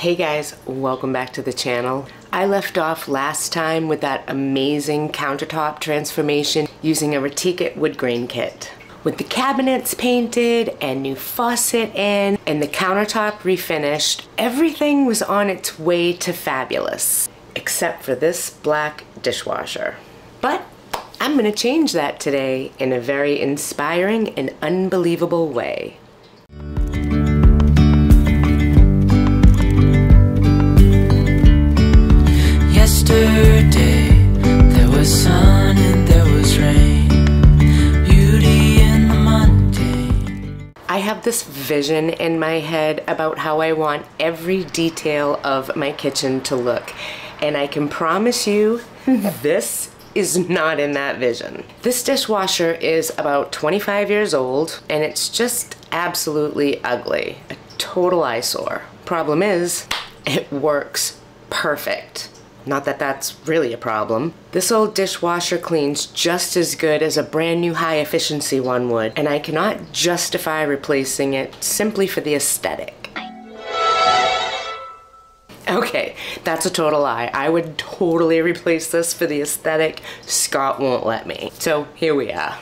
Hey guys, welcome back to the channel. I left off last time with that amazing countertop transformation using a Retica wood grain kit. With the cabinets painted and new faucet in and the countertop refinished, everything was on its way to fabulous, except for this black dishwasher. But I'm gonna change that today in a very inspiring and unbelievable way. Yesterday, there was sun and there was rain, beauty in the mundane. I have this vision in my head about how I want every detail of my kitchen to look, and I can promise you this is not in that vision. This dishwasher is about 25 years old and it's just absolutely ugly. A total eyesore. Problem is, it works perfect. Not that that's really a problem. This old dishwasher cleans just as good as a brand new high efficiency one would, and I cannot justify replacing it simply for the aesthetic. Okay, that's a total lie. I would totally replace this for the aesthetic. Scott won't let me. So here we are.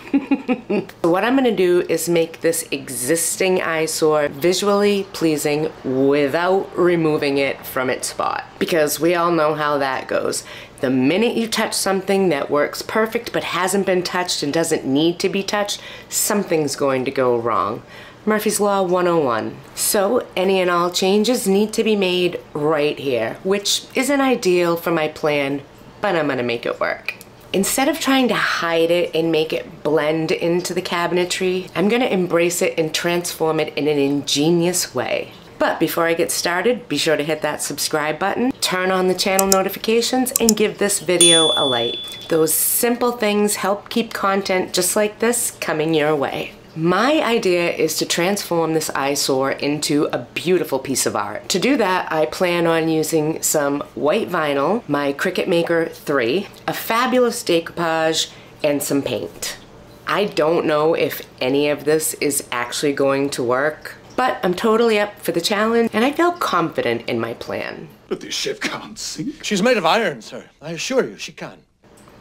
What I'm gonna do is make this existing eyesore visually pleasing without removing it from its spot. Because we all know how that goes. The minute you touch something that works perfect but hasn't been touched and doesn't need to be touched, something's going to go wrong. Murphy's Law 101. So any and all changes need to be made right here, which isn't ideal for my plan, but I'm gonna make it work. Instead of trying to hide it and make it blend into the cabinetry, I'm gonna embrace it and transform it in an ingenious way. But before I get started, be sure to hit that subscribe button, turn on the channel notifications, and give this video a like. Those simple things help keep content just like this coming your way. My idea is to transform this eyesore into a beautiful piece of art. To do that, I plan on using some white vinyl, my Cricut Maker 3, a fabulous decoupage, and some paint. I don't know if any of this is actually going to work, but I'm totally up for the challenge, and I feel confident in my plan. But this ship can't sink. She's made of iron, sir. I assure you, she can.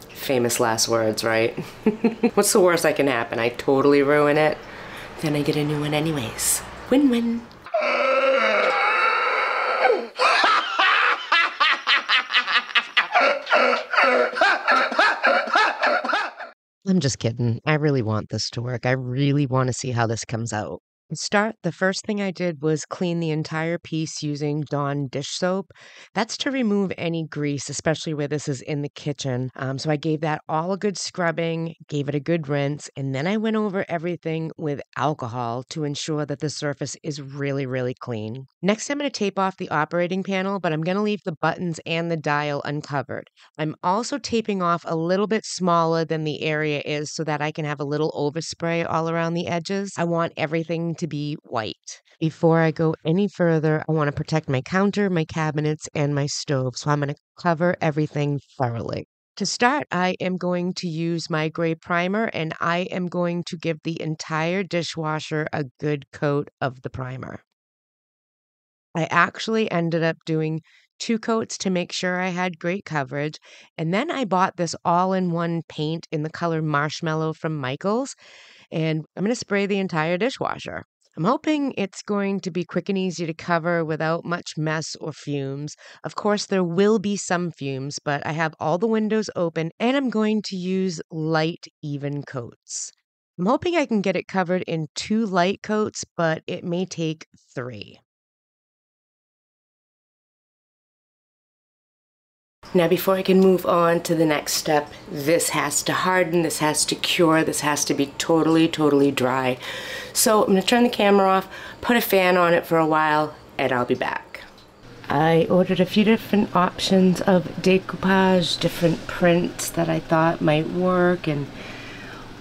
Famous last words, right? What's the worst that can happen? I totally ruin it, then I get a new one anyways. Win-win. I'm just kidding. I really want this to work. I really want to see how this comes out. To start, the first thing I did was clean the entire piece using Dawn dish soap. That's to remove any grease, especially where this is in the kitchen. So I gave that all a good scrubbing, gave it a good rinse, and then I went over everything with alcohol to ensure that the surface is really, really clean. Next, I'm going to tape off the operating panel, but I'm going to leave the buttons and the dial uncovered. I'm also taping off a little bit smaller than the area is so that I can have a little overspray all around the edges. I want everything to be white. Before I go any further, I want to protect my counter, my cabinets, and my stove, so I'm going to cover everything thoroughly. To start, I am going to use my gray primer, and I am going to give the entire dishwasher a good coat of the primer. I actually ended up doing 2 coats to make sure I had great coverage, and then I bought this all-in-one paint in the color Marshmallow from Michaels, and I'm going to spray the entire dishwasher. I'm hoping it's going to be quick and easy to cover without much mess or fumes. Of course, there will be some fumes, but I have all the windows open, and I'm going to use light, even coats. I'm hoping I can get it covered in 2 light coats, but it may take 3. Now, before I can move on to the next step, this has to harden, this has to cure, this has to be totally, totally dry. So I'm gonna turn the camera off, put a fan on it for a while, and I'll be back. I ordered a few different options of decoupage, different prints that I thought might work, and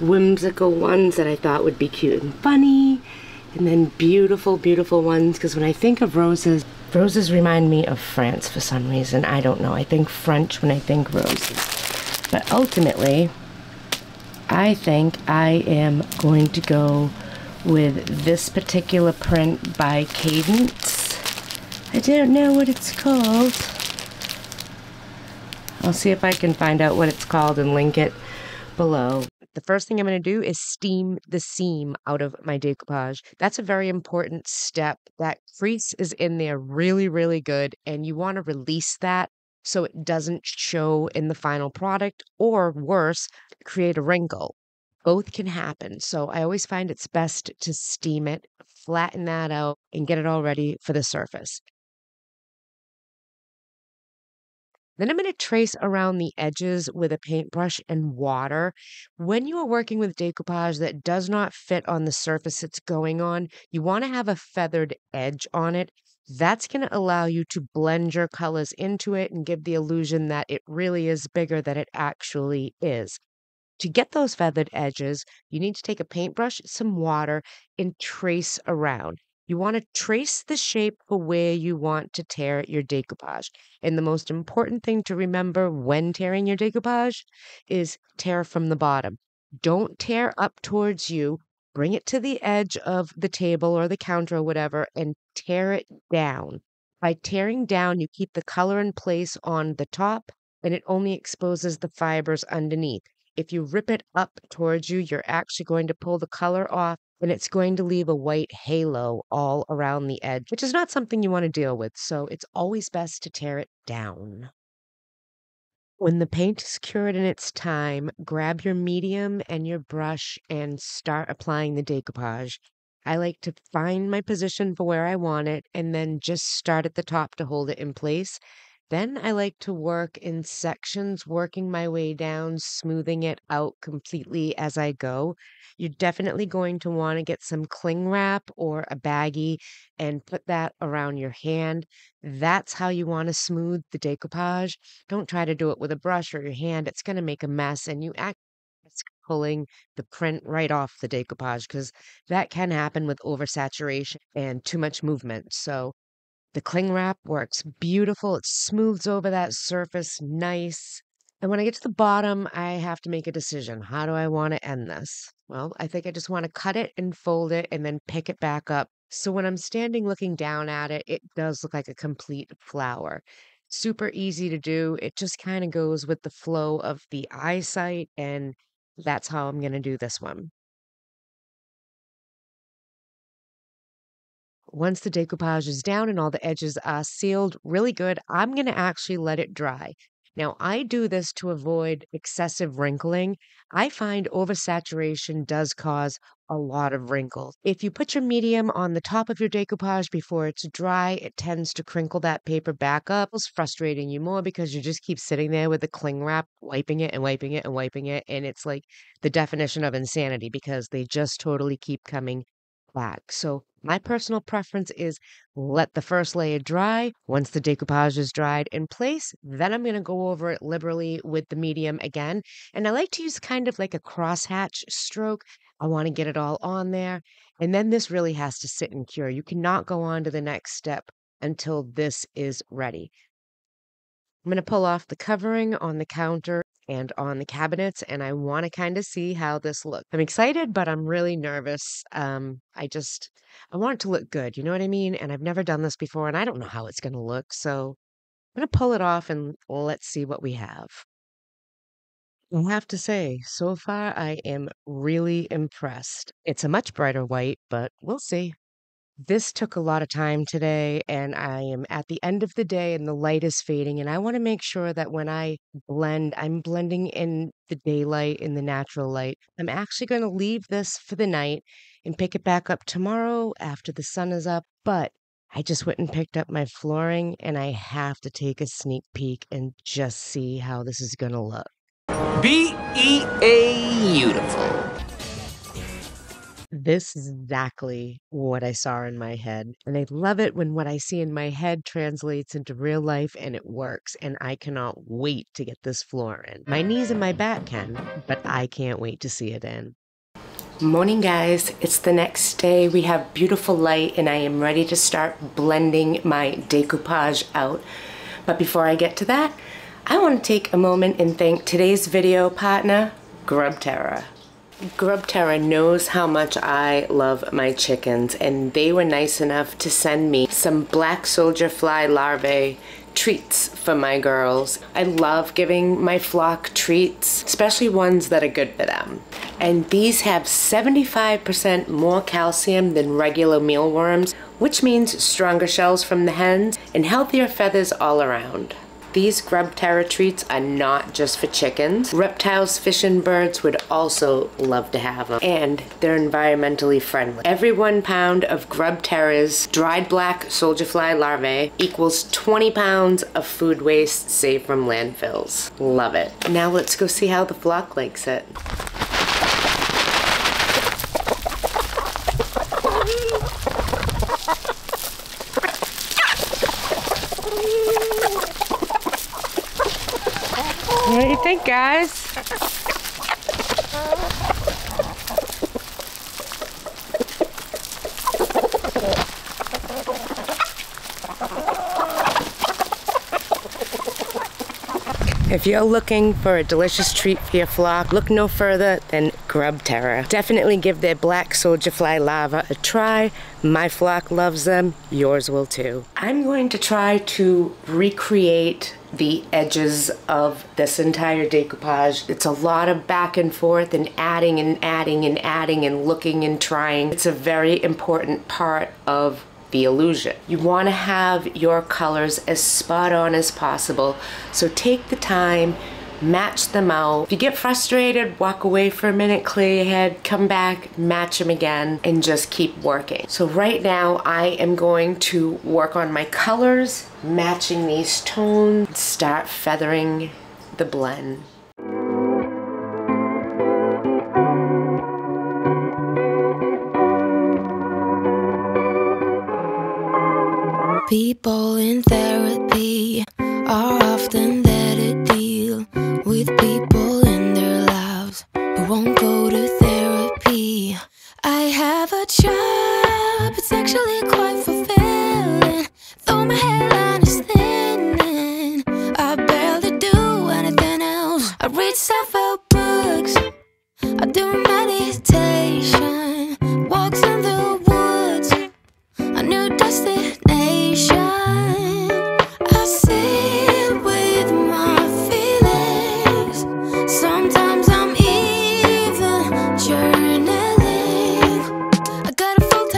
whimsical ones that I thought would be cute and funny, and then beautiful, beautiful ones, because when I think of roses, roses remind me of France for some reason. I don't know. I think French when I think roses. But ultimately, I think I am going to go with this particular print by Cadence. I don't know what it's called. I'll see if I can find out what it's called and link it below. The first thing I'm going to do is steam the seam out of my decoupage. That's a very important step. That crease is in there really, really good, and you want to release that so it doesn't show in the final product, or worse, create a wrinkle. Both can happen. So I always find it's best to steam it, flatten that out, and get it all ready for the surface. Then I'm going to trace around the edges with a paintbrush and water. When you are working with decoupage that does not fit on the surface it's going on, you want to have a feathered edge on it. That's going to allow you to blend your colors into it and give the illusion that it really is bigger than it actually is. To get those feathered edges, you need to take a paintbrush, some water, and trace around. You want to trace the shape for where you want to tear your decoupage. And the most important thing to remember when tearing your decoupage is tear from the bottom. Don't tear up towards you. Bring it to the edge of the table or the counter or whatever and tear it down. By tearing down, you keep the color in place on the top and it only exposes the fibers underneath. If you rip it up towards you, you're actually going to pull the color off and it's going to leave a white halo all around the edge, which is not something you want to deal with. So it's always best to tear it down. When the paint is cured in its time, grab your medium and your brush and start applying the decoupage. I like to find my position for where I want it and then just start at the top to hold it in place. Then I like to work in sections, working my way down, smoothing it out completely as I go. You're definitely going to want to get some cling wrap or a baggie and put that around your hand. That's how you want to smooth the decoupage. Don't try to do it with a brush or your hand. It's going to make a mess and you actually risk pulling the print right off the decoupage because that can happen with oversaturation and too much movement. So the cling wrap works beautiful. It smooths over that surface nice. And when I get to the bottom, I have to make a decision. How do I want to end this? Well, I think I just want to cut it and fold it and then pick it back up. So when I'm standing looking down at it, it does look like a complete flower. Super easy to do. It just kind of goes with the flow of the eyesight, and that's how I'm going to do this one. Once the decoupage is down and all the edges are sealed really good, I'm going to actually let it dry. Now, I do this to avoid excessive wrinkling. I find oversaturation does cause a lot of wrinkles. If you put your medium on the top of your decoupage before it's dry, it tends to crinkle that paper back up. It's frustrating you more because you just keep sitting there with the cling wrap, wiping it and wiping it and wiping it. And it's like the definition of insanity because they just totally keep coming back. So my personal preference is let the first layer dry. Once the decoupage is dried in place, then I'm going to go over it liberally with the medium again. And I like to use kind of like a crosshatch stroke. I want to get it all on there. And then this really has to sit and cure. You cannot go on to the next step until this is ready. I'm going to pull off the covering on the counter and on the cabinets, and I want to kind of see how this looks. I'm excited, but I'm really nervous. I want it to look good, you know what I mean? And I've never done this before, and I don't know how it's going to look. So I'm going to pull it off and let's see what we have. I have to say, so far I am really impressed. It's a much brighter white, but we'll see. This took a lot of time today, and I am at the end of the day and the light is fading. And I want to make sure that when I blend, I'm blending in the daylight, in the natural light. I'm actually going to leave this for the night and pick it back up tomorrow after the sun is up. But I just went and picked up my flooring, and I have to take a sneak peek and just see how this is going to look. Beautiful. This is exactly what I saw in my head. And I love it when what I see in my head translates into real life and it works. And I cannot wait to get this floor in. My knees and my back can, but I can't wait to see it in. Morning, guys. It's the next day. We have beautiful light and I am ready to start blending my decoupage out. But before I get to that, I want to take a moment and thank today's video partner, Grub Terror. Grub Terra knows how much I love my chickens, and they were nice enough to send me some black soldier fly larvae treats for my girls. I love giving my flock treats, especially ones that are good for them. And these have 75% more calcium than regular mealworms, which means stronger shells from the hens and healthier feathers all around. These Grub Terra treats are not just for chickens. Reptiles, fish, and birds would also love to have them. And they're environmentally friendly. Every 1 pound of Grub Terra's dried black soldier fly larvae equals 20 pounds of food waste saved from landfills. Love it. Now let's go see how the flock likes it. What do you think, guys? If you're looking for a delicious treat for your flock, look no further than Grub Terra. Definitely give their black soldier fly larvae a try. My flock loves them, yours will too. I'm going to try to recreate the edges of this entire decoupage. It's a lot of back and forth and adding and adding and adding and looking and trying. It's a very important part of the illusion. You want to have your colors as spot on as possible, so take the time, match them out. If you get frustrated, walk away for a minute, clear your head, come back, match them again, and just keep working. So right now I am going to work on my colors, matching these tones, start feathering the blend. People in therapy are often there to deal with people in their lives who won't go to therapy. I have a job, it's actually quite fulfilling, though my hairline is thinning. I barely do anything else. I read self-help books, I do meditation, walks in the woods, a new destination. I sit with my feelings. Sometimes I'm even journaling. I got a full-time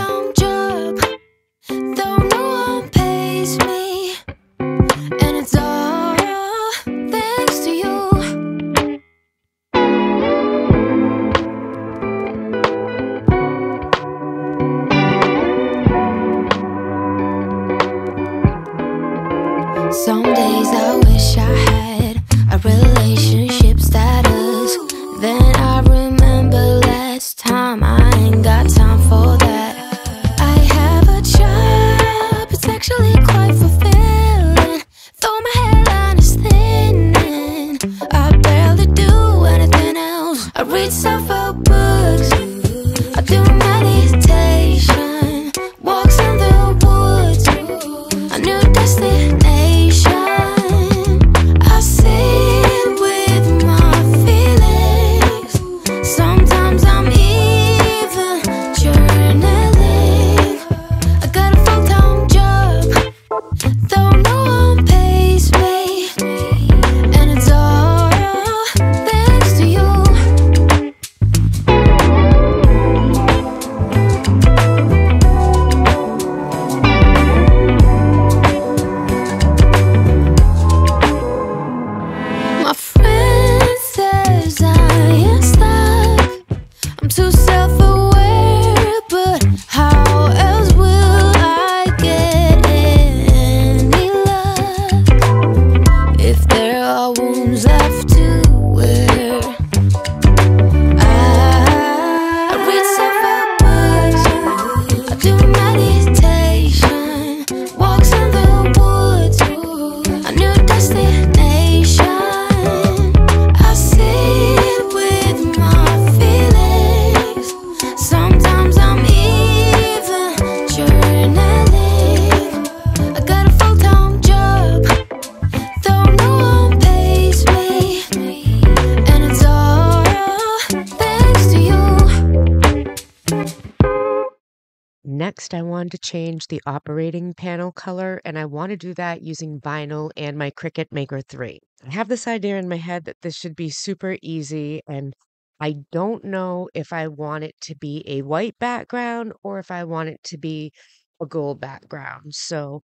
Next, I wanted to change the operating panel color, and I want to do that using vinyl and my Cricut Maker 3. I have this idea in my head that this should be super easy, and I don't know if I want it to be a white background or if I want it to be a gold background. So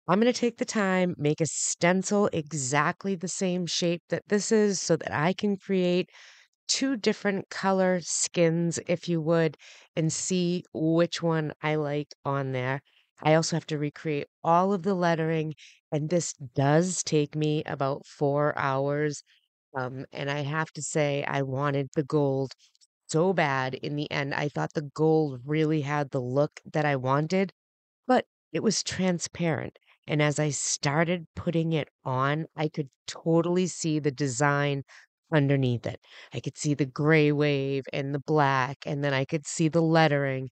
I'm going to take the time, make a stencil exactly the same shape that this is so that I can create two different color skins, if you would, and see which one I like on there. I also have to recreate all of the lettering, and this does take me about 4 hours. And I have to say, I wanted the gold so bad in the end. I thought the gold really had the look that I wanted, but it was transparent. And as I started putting it on, I could totally see the design underneath it. I could see the gray wave and the black, and then I could see the lettering.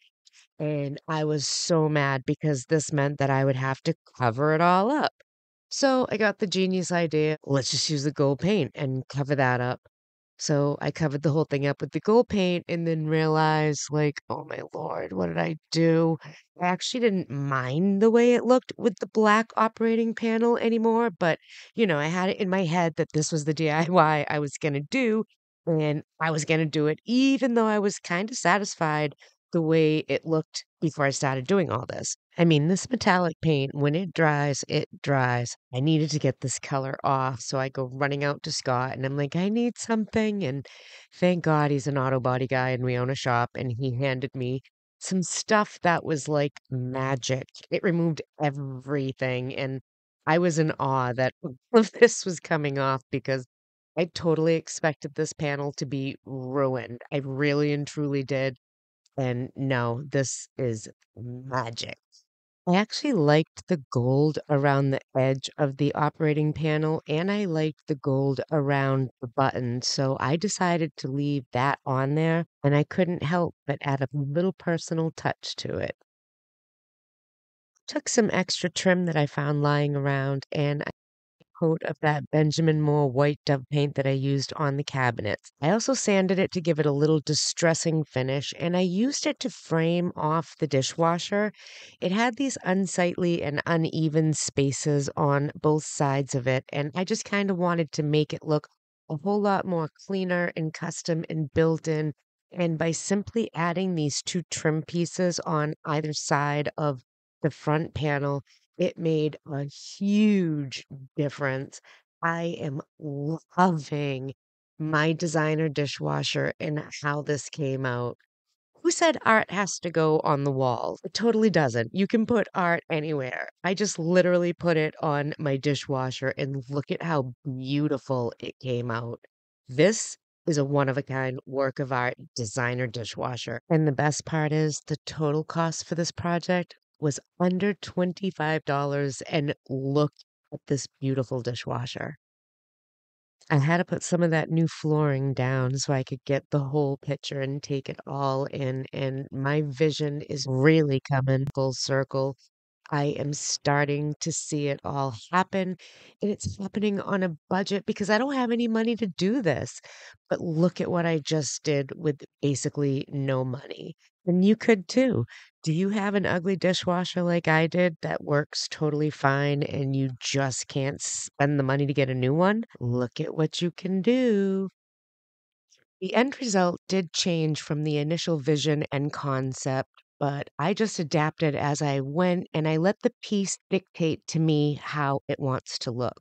And I was so mad because this meant that I would have to cover it all up. So I got the genius idea, let's just use the gold paint and cover that up. So I covered the whole thing up with the gold paint and then realized, like, oh my Lord, what did I do? I actually didn't mind the way it looked with the black operating panel anymore, but I had it in my head that this was the DIY I was going to do, and I was going to do it even though I was kind of satisfied the way it looked before I started doing all this. I mean, this metallic paint, when it dries, it dries. I needed to get this color off, so I go running out to Scott and I'm like, I need something. And thank God he's an auto body guy and we own a shop, and he handed me some stuff that was like magic. It removed everything, and I was in awe that all of this was coming off because I totally expected this panel to be ruined. I really and truly did. And no, this is magic. I actually liked the gold around the edge of the operating panel, and I liked the gold around the button. So I decided to leave that on there, and I couldn't help but add a little personal touch to it. Took some extra trim that I found lying around, and coat of that Benjamin Moore white Dove paint that I used on the cabinets. I also sanded it to give it a little distressing finish, and I used it to frame off the dishwasher. It had these unsightly and uneven spaces on both sides of it, and I just kind of wanted to make it look a whole lot more cleaner and custom and built in. And by simply adding these two trim pieces on either side of the front panel, it made a huge difference. I am loving my designer dishwasher and how this came out. Who said art has to go on the wall? It totally doesn't. You can put art anywhere. I just literally put it on my dishwasher and look at how beautiful it came out. This is a one of a kind work of art designer dishwasher. And the best part is the total cost for this project was under $25, and look at this beautiful dishwasher. I had to put some of that new flooring down so I could get the whole picture and take it all in, and my vision is really coming full circle. I am starting to see it all happen, and it's happening on a budget because I don't have any money to do this. But look at what I just did with basically no money. And you could too. Do you have an ugly dishwasher like I did that works totally fine and you just can't spend the money to get a new one? Look at what you can do. The end result did change from the initial vision and concept, but I just adapted as I went and I let the piece dictate to me how it wants to look.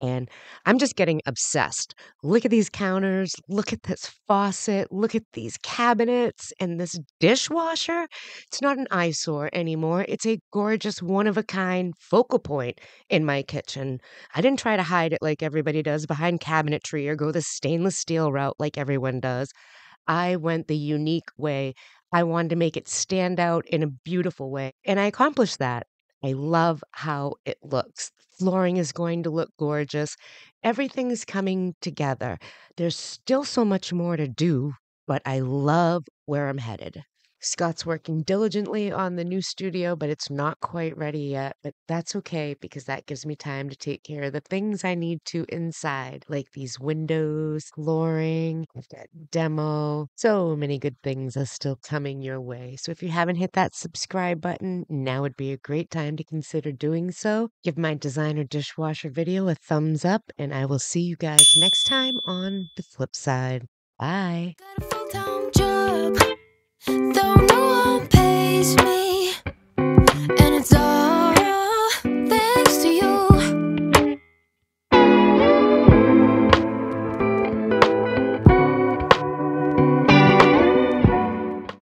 And I'm just getting obsessed. Look at these counters. Look at this faucet. Look at these cabinets and this dishwasher. It's not an eyesore anymore. It's a gorgeous, one of a kind focal point in my kitchen. I didn't try to hide it like everybody does behind cabinetry or go the stainless steel route like everyone does. I went the unique way. I wanted to make it stand out in a beautiful way, and I accomplished that. I love how it looks. Flooring is going to look gorgeous. Everything's coming together. There's still so much more to do, but I love where I'm headed. Scott's working diligently on the new studio, but it's not quite ready yet. But that's okay because that gives me time to take care of the things I need to inside, like these windows, flooring. I've got demo. So many good things are still coming your way. So if you haven't hit that subscribe button, now would be a great time to consider doing so. Give my designer dishwasher video a thumbs up, and I will see you guys next time on the flip side. Bye. Got a full-time job, though no one